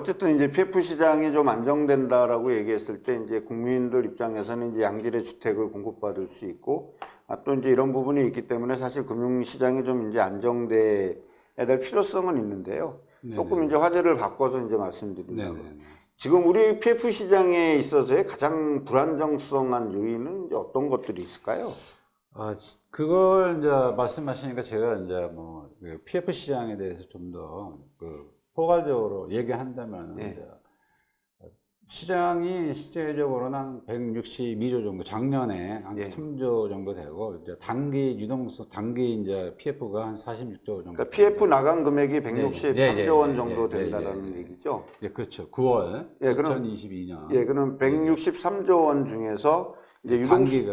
어쨌든 이제 PF 시장이 좀 안정된다라고 얘기했을 때 이제 국민들 입장에서는 이제 양질의 주택을 공급받을 수 있고 또 이제 이런 부분이 있기 때문에 사실 금융 시장이 좀 이제 안정돼야 될 필요성은 있는데요. 네네. 조금 이제 화제를 바꿔서 이제 말씀드린다면 네네. 지금 우리 PF 시장에 있어서의 가장 불안정성한 요인은 이제 어떤 것들이 있을까요? 그걸 이제 말씀하시니까 제가 이제 뭐 PF 시장에 대해서 좀 더 포괄적으로 얘기한다면 네. 이제 시장이 실제적으로는 한 162조 정도, 작년에 한 예. 3조 정도 되고, 이제 단기 유동성, 단기 이제 PF가 한 46조 정도. 그러니까 PF 나간 금액이 163조 원 예, 정도 예, 된다는 예. 얘기죠. 예, 그렇죠. 9월 예, 그럼 2022년. 예, 그럼 163조 원 중에서 이제 단기가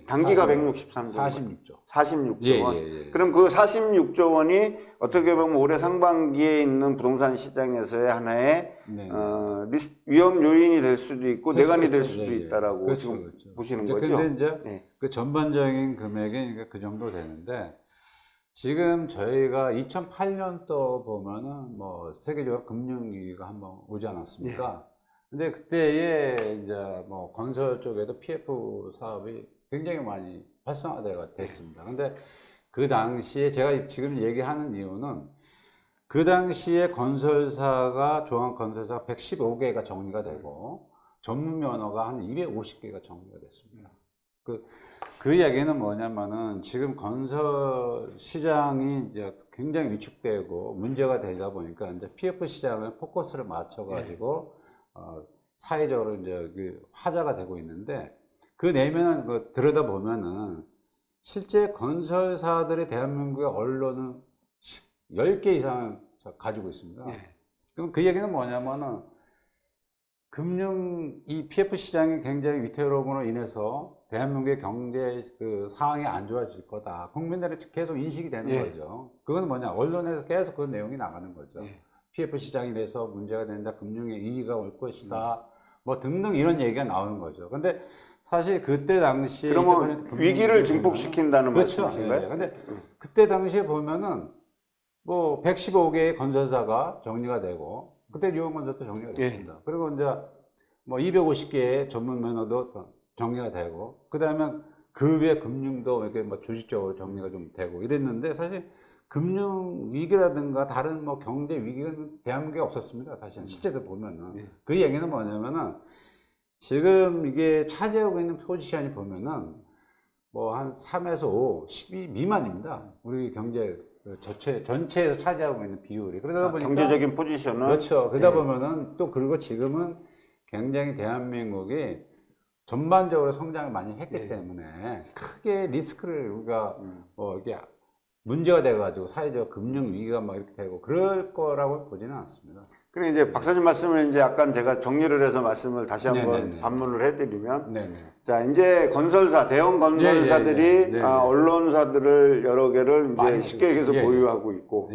단기가 163조 원. 46조. 46조 원. 예. 그럼 그 46조 원이 어떻게 보면 올해 상반기에 있는 부동산 시장에서의 하나의 네. 위험 요인이 될 수도 있고 내관이 될 그렇죠. 수도 예, 있다라고 그렇죠, 지금 그렇죠. 보시는 이제 거죠. 근데 이제 네. 그 전반적인 금액이 그러니까 그 정도 되는데, 지금 저희가 2008년도 보면은 뭐 세계적으로 금융위기가 한번 오지 않았습니까? 근데 그때에 이제 뭐 건설 쪽에도 PF 사업이 굉장히 많이 활성화가 됐습니다. 근데 그 당시에 제가 지금 얘기하는 이유는 그 당시에 건설사가 종합건설사 115개가 정리가 되고 전문 면허가 한 250개가 정리가 됐습니다. 그 이야기는 뭐냐면은 지금 건설 시장이 이제 굉장히 위축되고 문제가 되다 보니까 이제 PF 시장을 포커스를 맞춰가지고 사회적으로 이제 화제가 되고 있는데, 그 내면은 들여다 보면은 실제 건설사들이 대한민국의 언론은 10개 이상 가지고 있습니다. 그럼 그 얘기는 뭐냐면은 이 PF 시장이 굉장히 위태로움으로 인해서 대한민국의 경제 상황이 안 좋아질 거다. 국민들이 계속 인식이 되는 거죠. 그건 뭐냐? 언론에서 계속 그 내용이 나가는 거죠. PF 시장이 돼서 문제가 된다. 금융의 위기가 올 것이다. 뭐 등등 이런 얘기가 나오는 거죠. 근데 사실 그때 당시에 그러면 위기를 증폭시킨다는 그렇죠. 말씀이신가요? 근데 그때 당시에 보면은 뭐 115개의 건설사가 정리가 되고, 그때 유흥건설도 정리가 됐습니다. 그리고 이제 뭐 250개의 전문 면허도 정리가 되고, 그 다음에 그 외 금융도 이렇게 뭐 조직적으로 정리가 좀 되고 이랬는데, 사실 금융 위기라든가 다른 뭐 경제 위기는 대한민국에 없었습니다. 사실 실제로 보면은 그 얘기는 뭐냐면은 지금 이게 차지하고 있는 포지션이 보면은 뭐 한 3에서 5, 12 미만입니다. 우리 경제 전체에서 차지하고 있는 비율이. 그러다 보니까 경제적인 포지션은 그렇죠. 그러다 보면은 또 그리고 지금은 굉장히 대한민국이 전반적으로 성장을 많이 했기 때문에 크게 리스크를 우리가 뭐 이게 문제가 돼가지고 사회적 금융 위기가 막 이렇게 되고 그럴 거라고 보지는 않습니다. 그리고 이제 박사님 말씀을 이제 약간 제가 정리를 해서 말씀을 다시 한번 반문을 해드리면, 자 이제 대형 건설사들이 언론사들을 여러 개를 이제 쉽게 해서 보유하고 있고,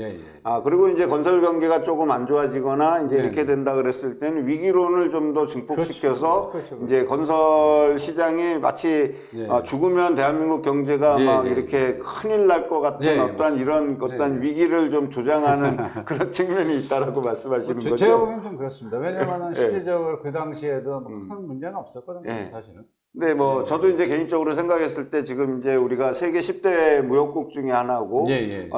그리고 이제 건설 경기가 조금 안 좋아지거나 이제 이렇게 된다 그랬을 때는 위기론을 좀 더 증폭시켜서 이제 건설 시장이 마치 죽으면 대한민국 경제가 막 이렇게 큰일 날 것 같은 어떠한 이런 어떤 위기를 좀 조장하는 그런 측면이 있다라고 말씀하시는 거죠. 제가 보기엔 좀 그렇습니다. 왜냐하면 실질적으로 그 당시에도 뭐 큰 문제는 없었거든요, 사실은. 네, 뭐 저도 이제 개인적으로 생각했을 때 지금 이제 우리가 세계 10대 무역국 중에 하나고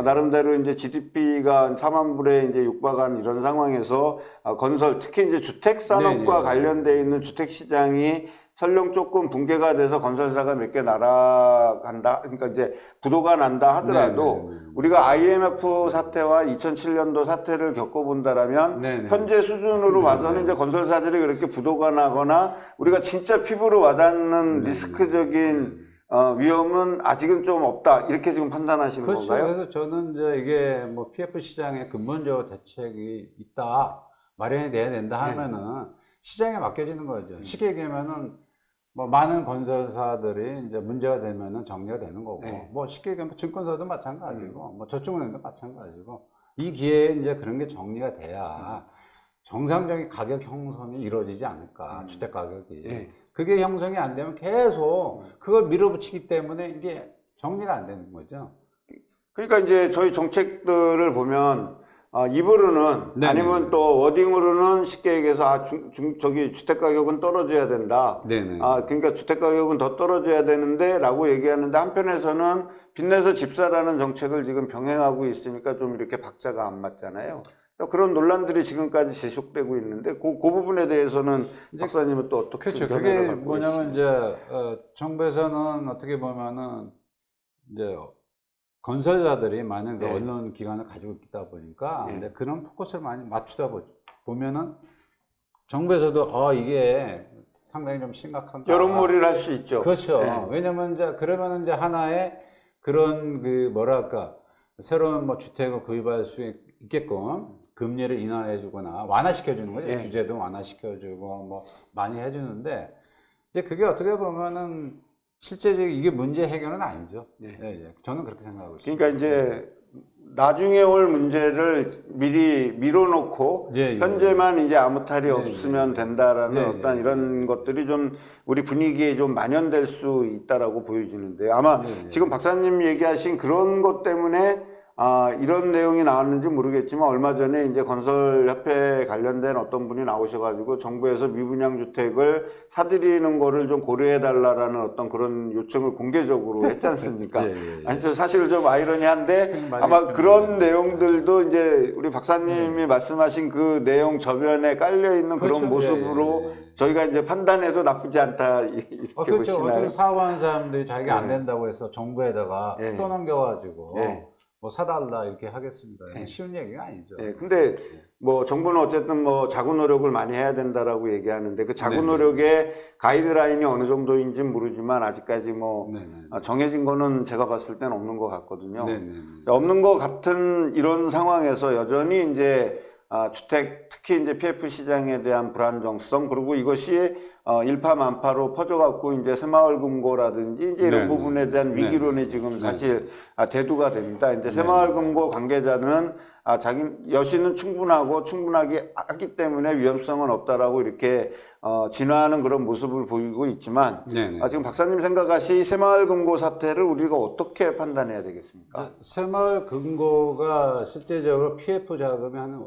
나름대로 이제 GDP가 4만 불에 이제 육박한 이런 상황에서 건설, 특히 이제 주택 산업과 관련돼 있는 주택 시장이 설령 조금 붕괴가 돼서 건설사가 몇 개 날아간다, 그러니까 이제 부도가 난다 하더라도 우리가 IMF 사태와 2007년도 사태를 겪어본다라면 현재 수준으로 봐서는 이제 건설사들이 그렇게 부도가 나거나 우리가 진짜 피부로 와닿는 리스크적인 위험은 아직은 좀 없다, 이렇게 지금 판단하시는 건가요? 그래서 저는 이제 이게 뭐 PF 시장에 근본적 대책이 있다, 마련이 돼야 된다 하면은 시장에 맡겨지는 거죠. 쉽게 얘기하면은 뭐 많은 건설사들이 이제 문제가 되면은 정리가 되는 거고, 뭐 쉽게 얘기하면 증권사도 마찬가지고, 뭐 저축은행도 마찬가지고, 이 기회에 이제 그런 게 정리가 돼야 정상적인 가격 형성이 이루어지지 않을까, 주택 가격이. 그게 형성이 안 되면 계속 그걸 밀어붙이기 때문에 이게 정리가 안 되는 거죠. 그러니까 이제 저희 정책들을 보면 입으로는 네네. 아니면 또 워딩으로는 쉽게 얘기해서 저기 주택 가격은 떨어져야 된다. 네네. 그러니까 주택 가격은 더 떨어져야 되는데라고 얘기하는데 한편에서는 빚내서 집사라는 정책을 지금 병행하고 있으니까 좀 이렇게 박자가 안 맞잖아요. 그런 논란들이 지금까지 지속되고 있는데 그 부분에 대해서는 박사님은 또 어떻게 그렇죠. 견해를 그게 갖고 뭐냐면 계십니까? 이제 정부에서는 어떻게 보면은 이제 건설자들이 많은 그 네. 언론 기관을 가지고 있다 보니까 네. 근데 그런 포커스를 많이 맞추다 보면은 정부에서도 이게 상당히 좀 심각한가. 여론몰이를 할 수 있죠. 그렇죠. 네. 왜냐면 이제 그러면 이제 하나의 그런 그 뭐랄까 새로운 뭐 주택을 구입할 수 있게끔 금리를 인하해 주거나 완화시켜 주는 거죠. 네. 규제도 완화시켜 주고 뭐 많이 해 주는데 이제 그게 어떻게 보면은 실제적으로 이게 문제 해결은 아니죠. 네. 예. 저는 그렇게 생각하고 있습니다. 그러니까 이제 나중에 올 문제를 미리 밀어놓고 현재만 이제 아무 탈이 없으면 된다라는 어떤 이런 것들이 좀 우리 분위기에 좀 만연될 수 있다라고 보여지는데 아마 지금 박사님 얘기하신 그런 것 때문에 이런 내용이 나왔는지 모르겠지만 얼마 전에 이제 건설협회 관련된 어떤 분이 나오셔가지고 정부에서 미분양 주택을 사들이는 거를 좀 고려해달라라는 어떤 그런 요청을 공개적으로 했지 않습니까? 아니, 사실 좀 아이러니한데 아마 그런 내용들도 이제 우리 박사님이 말씀하신 그 내용 저변에 깔려있는 그렇죠. 그런 모습으로 저희가 이제 판단해도 나쁘지 않다 이렇게 그렇죠. 보시나요? 어떤 사업하는 사람들이 자기가 안 된다고 해서 정부에다가 떠넘겨가지고 뭐 사달라 이렇게 하겠습니다. 쉬운 얘기가 아니죠. 근데 뭐 정부는 어쨌든 뭐 자구 노력을 많이 해야 된다라고 얘기하는데 그 자구 노력의 가이드라인이 어느 정도인지는 모르지만 아직까지 뭐 정해진 거는 제가 봤을 때는 없는 것 같거든요. 없는 것 같은 이런 상황에서 여전히 이제 주택 특히 이제 PF 시장에 대한 불안정성 그리고 이것이 일파만파로 퍼져갖고 이제 새마을금고라든지 이제 이런 부분에 대한 위기론이 지금 사실 대두가 됩니다. 이제 새마을금고 관계자는 자기 여신은 충분하게 하기 때문에 위험성은 없다라고 이렇게 진화하는 그런 모습을 보이고 있지만 지금 박사님 생각하시 새마을금고 사태를 우리가 어떻게 판단해야 되겠습니까? 새마을금고가 실제적으로 PF 자금이 한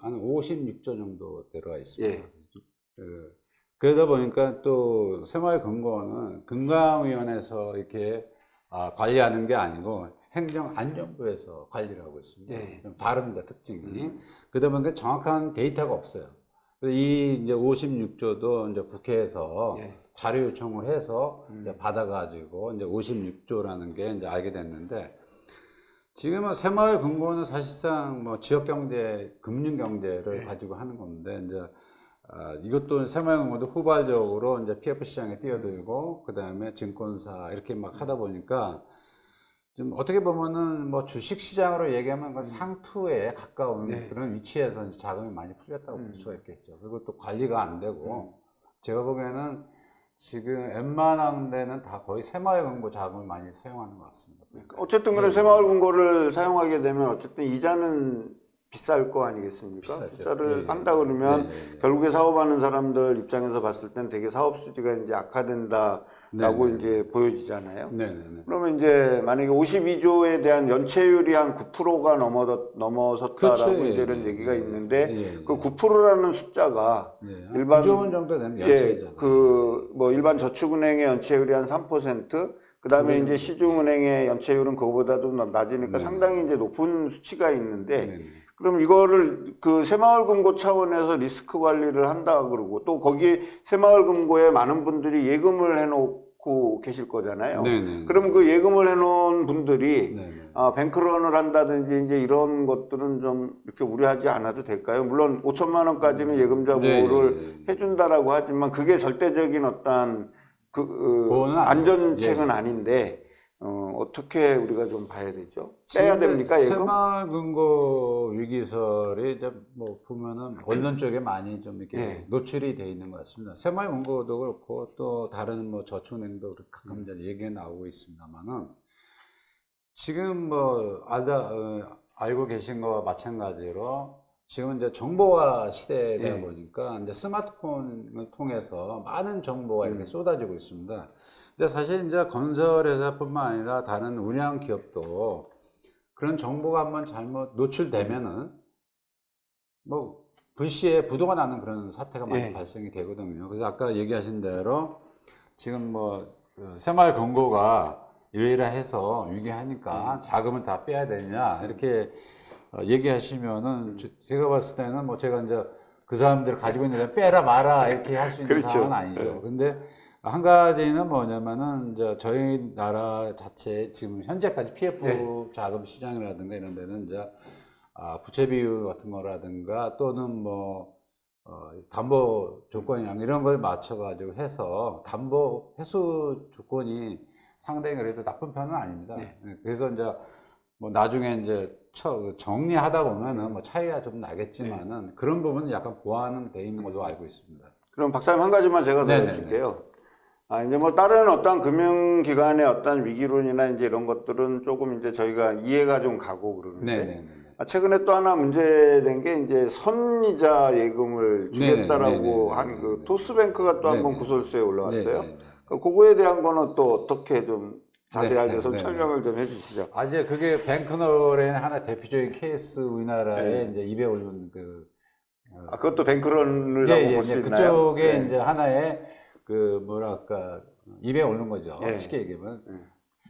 56조 정도 들어가 있습니다. 그러다 보니까 또 새마을금고는 금감위원회에서 이렇게 관리하는 게 아니고 행정안전부에서 관리를 하고 있습니다. 좀 다릅니다, 특징이. 그러다 보니까 정확한 데이터가 없어요. 이 이제 56조도 이제 국회에서 자료 요청을 해서 이제 받아가지고 이제 56조라는 게 이제 알게 됐는데 지금은 새마을금고는 사실상 뭐 지역경제, 금융경제를 가지고 하는 건데 이제 이것도 새마을금고도 후발적으로 이제 PF 시장에 뛰어들고 그 다음에 증권사 이렇게 막 하다 보니까 좀 어떻게 보면은 뭐 주식 시장으로 얘기하면 그 상투에 가까운 그런 위치에서 이제 자금이 많이 풀렸다고 볼 수가 있겠죠. 그리고 또 관리가 안 되고 제가 보기에는 지금 웬만한 데는 다 거의 새마을금고 자금을 많이 사용하는 것 같습니다. 어쨌든 그럼 새마을금고를 사용하게 되면 어쨌든 이자는 비쌀 거 아니겠습니까? 비싸를 한다 그러면 결국에 사업하는 사람들 입장에서 봤을 땐 되게 사업 수지가 이제 악화된다라고 이제 보여지잖아요. 그러면 이제 만약에 52조에 대한 연체율이 한 9%가 넘어섰다라고 이제 이런 얘기가 있는데 그 9%라는 숫자가 일반 9조 원 정도 되는 연체율이잖아요. 뭐 일반 저축은행의 연체율이 한 3%, 그다음에 이제 시중은행의 연체율은 그거보다도 낮으니까 상당히 이제 높은 수치가 있는데 그럼 이거를 그 새마을금고 차원에서 리스크 관리를 한다 그러고 또 거기 새마을금고에 많은 분들이 예금을 해놓고 계실 거잖아요. 그럼 그 예금을 해놓은 분들이 뱅크런을 한다든지 이제 이런 것들은 좀 이렇게 우려하지 않아도 될까요? 물론 5천만 원까지는 예금자 보호를 해준다라고 하지만 그게 절대적인 어떤 안전책은 아닌데. 어떻게 우리가 좀 봐야 되죠? 빼야 됩니까, 예금? 새마을금고 위기설이 이제 뭐 보면은 언론 쪽에 많이 좀 이렇게 노출이 돼 있는 것 같습니다. 새마을금고도 그렇고 또 다른 뭐 저축은행도 가끔 이제 얘기가 나오고 있습니다만은 지금 뭐 알고 계신 거와 마찬가지로 지금 이제 정보화 시대다 보니까 이제 스마트폰을 통해서 많은 정보가 이렇게 쏟아지고 있습니다. 근데 사실 이제 건설회사뿐만 아니라 다른 운영 기업도 그런 정보가 한번 잘못 노출되면은 뭐 불시에 부도가 나는 그런 사태가 많이 예. 발생이 되거든요. 그래서 아까 얘기하신 대로 지금 뭐 새마을 금고가 일이라 해서 위기하니까 자금을 다 빼야 되냐 이렇게 얘기하시면은 제가 봤을 때는 뭐 제가 이제 그 사람들 가지고 있는 데 빼라 마라 이렇게 할 수 있는 그렇죠. 상황은 아니죠. 근데 한 가지는 뭐냐면은 이제 저희 나라 자체 지금 현재까지 PF 자금 시장이라든가 이런 데는 이제 부채 비율 같은 거라든가 또는 뭐 담보 조건이랑 이런 걸 맞춰가지고 해서 담보 회수 조건이 상당히 그래도 나쁜 편은 아닙니다. 네. 그래서 이제 뭐 나중에 이제 정리하다 보면은 뭐 차이가 좀 나겠지만은 그런 부분은 약간 보완은 돼 있는 걸로 알고 있습니다. 그럼 박사님 한 가지만 제가 더 여쭐게요. 이제 뭐 다른 어떤 금융기관의 어떤 위기론이나 이제 이런 것들은 조금 이제 저희가 이해가 좀 가고 그러는데 최근에 또 하나 문제된 게 이제 선이자 예금을 주겠다라고 한 그 토스뱅크가 또 한번 구설수에 올라왔어요. 그거에 대한 거는 또 어떻게 좀 자세하게 좀 설명을 좀 해주시죠. 이제 그게 뱅크롤의 하나 대표적인 케이스 우리나라에 이제 입에 올린 그것도 뱅크론이라고 볼 수 있나요? 그쪽에 이제 하나의 그 뭐랄까 입에 오른 거죠. 쉽게 얘기하면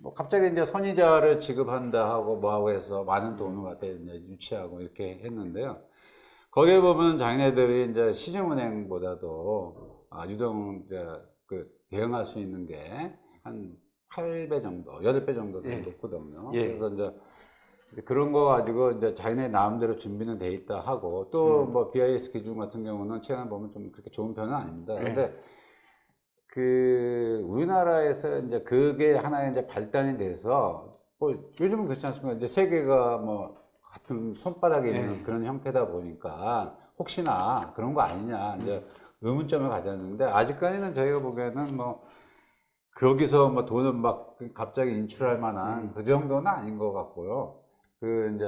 뭐 갑자기 이제 선이자를 지급한다 하고 뭐하고 해서 많은 돈을 갖다 이제 유치하고 이렇게 했는데요. 거기에 보면 자기네들이 이제 시중은행보다도 유동 그 대응할 수 있는 게 한 8배 정도, 8배 정도 더 높거든요. 그래서 이제 그런 거 가지고 이제 자기네 나름대로 준비는 돼 있다 하고 또 뭐 BIS 기준 같은 경우는 최근 보면 좀 그렇게 좋은 편은 아닙니다. 근데 그 우리나라에서 이제 그게 하나의 이제 발단이 돼서 뭐 요즘은 그렇지 않습니까? 이제 세계가 뭐 같은 손바닥에 있는 그런 형태다 보니까 혹시나 그런 거 아니냐 이제 의문점을 가졌는데 아직까지는 저희가 보기에는 뭐 거기서 뭐 돈을 막 갑자기 인출할 만한 그 정도는 아닌 것 같고요. 그 이제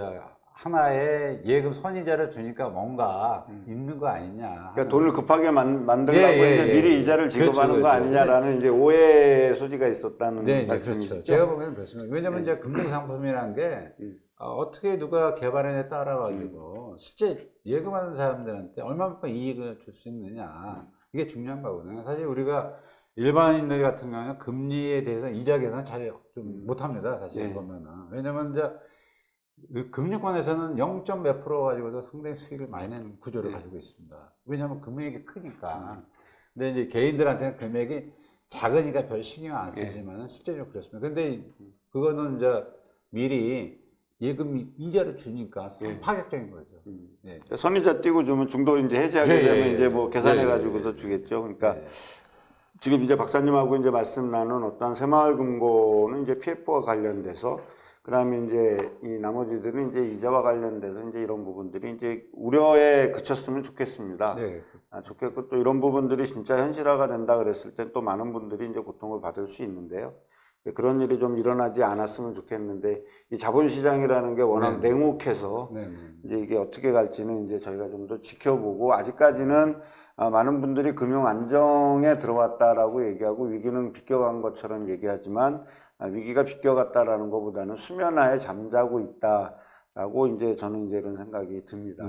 하나의 예금 선이자를 주니까 뭔가 있는 거 아니냐. 그러니까 돈을 급하게 만들려고 이제 미리 이자를 지급하는 거 아니냐라는 이제 오해 소지가 있었다는 말씀이시죠? 그렇죠. 제가 보기에는 그렇습니다. 왜냐면 이제 금융상품이라는 게 어떻게 누가 개발해내 따라가지고 실제 예금하는 사람들한테 얼마만큼 이익을 줄 수 있느냐. 이게 중요한 거거든요. 사실 우리가 일반인들 같은 경우는 금리에 대해서 이자 계산을 잘 좀 못합니다. 사실 보면은. 왜냐면 이제 금융권에서는 0. 몇 프로 가지고도 상당히 수익을 많이 내는 구조를 가지고 있습니다. 왜냐하면 금액이 크니까. 근데 이제 개인들한테는 금액이 작으니까 별 신경 안 쓰지만은 실제로 그렇습니다. 근데 그거는 이제 미리 예금 이자를 주니까 파격적인 거죠. 선이자 띄고 주면 중도 이제 해지하게 되면 이제 뭐 계산해 가지고서 주겠죠. 그러니까 지금 이제 박사님하고 이제 말씀 나눈 어떤 새마을금고는 이제 PF와 관련돼서 그다음에 이제 이 나머지들은 이제 이자와 관련돼서 이제 이런 부분들이 이제 우려에 그쳤으면 좋겠습니다. 좋겠고 또 이런 부분들이 진짜 현실화가 된다 그랬을 때 또 많은 분들이 이제 고통을 받을 수 있는데요. 그런 일이 좀 일어나지 않았으면 좋겠는데 이 자본시장이라는 게 워낙 냉혹해서 이제 이게 어떻게 갈지는 이제 저희가 좀 더 지켜보고 아직까지는 많은 분들이 금융 안정에 들어왔다라고 얘기하고 위기는 비껴간 것처럼 얘기하지만 위기가 비껴갔다라는 것보다는 수면하에 잠자고 있다라고 이제 저는 이제 이런 생각이 듭니다.